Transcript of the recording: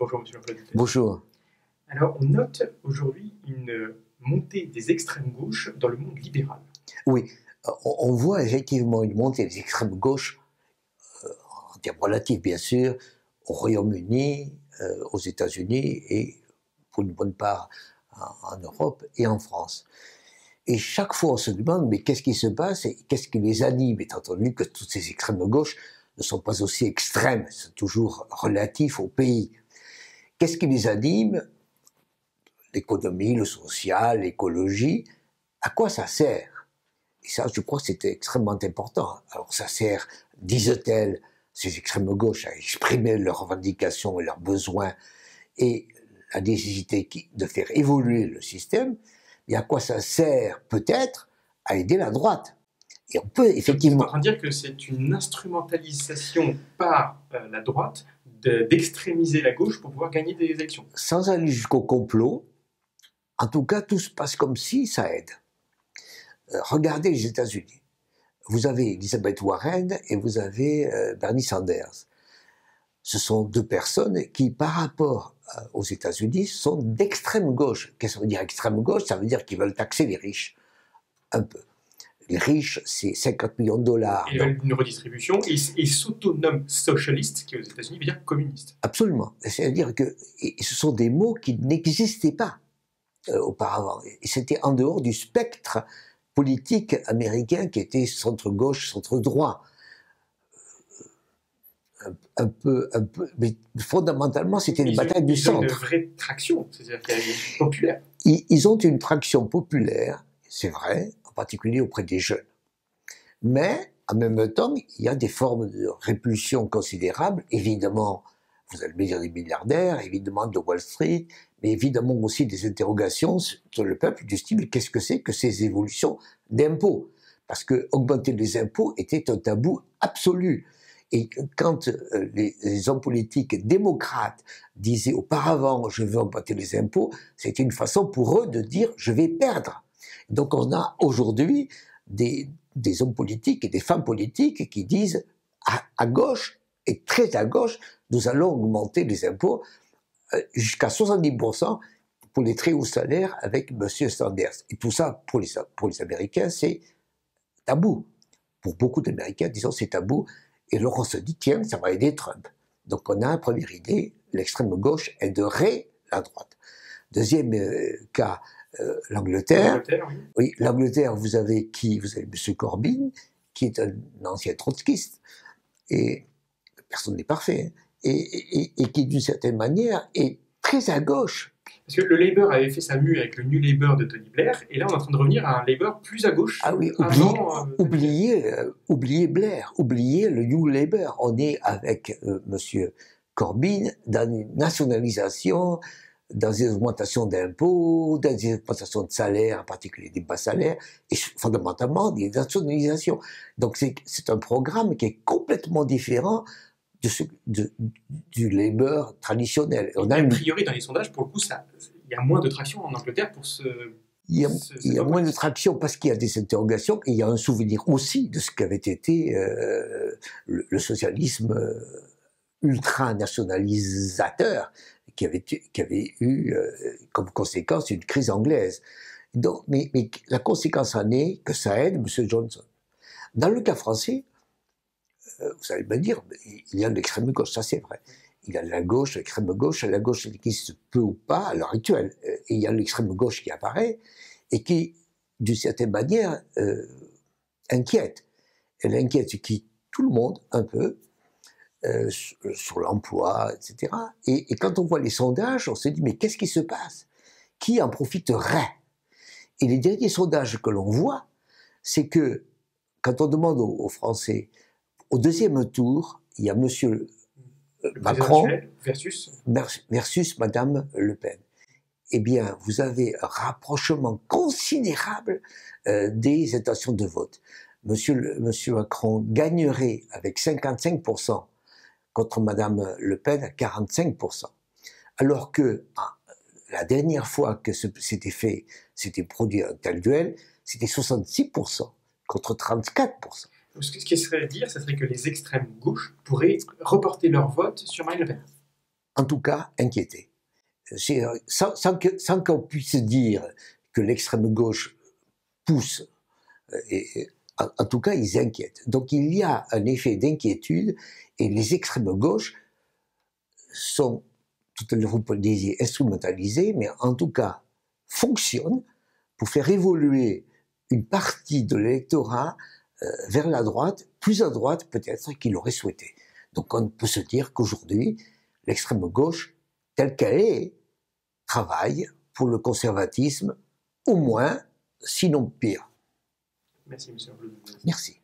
Bonjour Monsieur Jean-Claude Dutel. Bonjour. Alors, on note aujourd'hui une montée des extrêmes gauches dans le monde libéral. Oui, on voit effectivement une montée des extrêmes gauches, en termes relatifs bien sûr, au Royaume-Uni, aux États-Unis et pour une bonne part en Europe et en France. Et chaque fois on se demande, mais qu'est-ce qui se passe et qu'est-ce qui les anime, étant entendu que toutes ces extrêmes gauches ne sont pas aussi extrêmes, c'est toujours relatif au pays. Qu'est-ce qui les anime? L'économie, le social, l'écologie, à quoi ça sert? Et ça, je crois que c'était extrêmement important. Alors ça sert, disent-elles, ces extrêmes gauches, à exprimer leurs revendications et leurs besoins et la nécessité de faire évoluer le système. Et à quoi ça sert, peut-être, à aider la droite? Et on peut effectivement... Vous êtes en train de dire que c'est une instrumentalisation par la droite d'extrémiser la gauche pour pouvoir gagner des élections. Sans aller jusqu'au complot, en tout cas, tout se passe comme si ça aide. Regardez les États-Unis. Vous avez Elizabeth Warren et vous avez Bernie Sanders. Ce sont deux personnes qui, par rapport aux États-Unis, sont d'extrême gauche. Qu'est-ce que ça veut dire extrême gauche? Ça veut dire qu'ils veulent taxer les riches. Un peu. Les riches, c'est 50 millions de dollars. Ils veulent une redistribution et s'autonoment socialiste, qui aux États-Unis veut dire communiste. Absolument. C'est-à-dire que ce sont des mots qui n'existaient pas auparavant. Et c'était en dehors du spectre politique américain qui était centre-gauche, centre-droit. Un peu, mais fondamentalement, c'était une bataille du centre. Ils ont une vraie traction, c'est-à-dire qu'elle est populaire. Ils ont une traction populaire, c'est vrai, en particulier auprès des jeunes. Mais, en même temps, il y a des formes de répulsion considérables, évidemment, vous allez me dire des milliardaires, évidemment de Wall Street, mais évidemment aussi des interrogations sur le peuple du style, qu'est-ce que c'est que ces évolutions d'impôts? Parce que augmenter les impôts était un tabou absolu. Et quand les hommes politiques démocrates disaient auparavant « je veux augmenter les impôts », c'était une façon pour eux de dire « je vais perdre ». Donc on a aujourd'hui des hommes politiques et des femmes politiques qui disent à gauche et très à gauche, nous allons augmenter les impôts jusqu'à 70% pour les très hauts salaires avec M. Sanders. Et tout ça, pour les Américains, c'est tabou. Pour beaucoup d'Américains, disons, c'est tabou. Et alors on se dit, tiens, ça va aider Trump. Donc on a une première idée, l'extrême gauche aiderait la droite. Deuxième cas, l'Angleterre. Oui, l'Angleterre, vous avez qui? Vous avez M. Corbyn, qui est un ancien trotskiste. Et personne n'est parfait. Hein. Et qui, d'une certaine manière, est très à gauche. Parce que le Labour avait fait sa mue avec le New Labour de Tony Blair, et là on est en train de revenir à un Labour plus à gauche. Ah oui, oubliez Blair, oubliez le New Labour. On est avec M. Corbyn dans une nationalisation, dans une augmentation d'impôts, dans une augmentation de salaires, en particulier des bas salaires, et fondamentalement des nationalisations. Donc c'est un programme qui est complètement différent du Labour traditionnel. A priori, dans les sondages, pour le coup, il y a moins de traction en Angleterre pour ce... Il y a moins de traction parce qu'il y a des interrogations et il y a un souvenir aussi de ce qu'avait été le socialisme ultra-nationalisateur qui avait eu comme conséquence une crise anglaise. Donc, mais la conséquence en est que ça aide M. Johnson. Dans le cas français, vous allez me dire, il y a l'extrême gauche, ça c'est vrai. Il y a la gauche, l'extrême gauche, la gauche qui se peut ou pas à l'heure actuelle. Et il y a l'extrême gauche qui apparaît et qui, d'une certaine manière, inquiète. Elle inquiète qui tout le monde, un peu, sur l'emploi, etc. Et quand on voit les sondages, on se dit, mais qu'est-ce qui se passe? Qui en profiterait? Et les derniers sondages que l'on voit, c'est que, quand on demande aux Français, au deuxième tour, il y a M. Macron versus Mme Le Pen. Eh bien, vous avez un rapprochement considérable des intentions de vote. Monsieur Macron gagnerait avec 55% contre Mme Le Pen à 45%. Alors que la dernière fois que c'était produit un tel duel, c'était 66% contre 34%. Ce qui serait dire, ce serait que les extrêmes gauches pourraient reporter leur vote sur Marine Le Pen. en tout cas inquiétés. Sans qu'on puisse dire que l'extrême gauche pousse, en tout cas ils inquiètent. Donc il y a un effet d'inquiétude et les extrêmes gauches sont, tout à l'heure vous le disiez, instrumentalisés, mais en tout cas fonctionnent pour faire évoluer une partie de l'électorat vers la droite, plus à droite peut-être qu'il l'aurait souhaité. Donc on peut se dire qu'aujourd'hui, l'extrême gauche, telle qu'elle est, travaille pour le conservatisme, au moins, sinon pire. Merci, monsieur. Merci.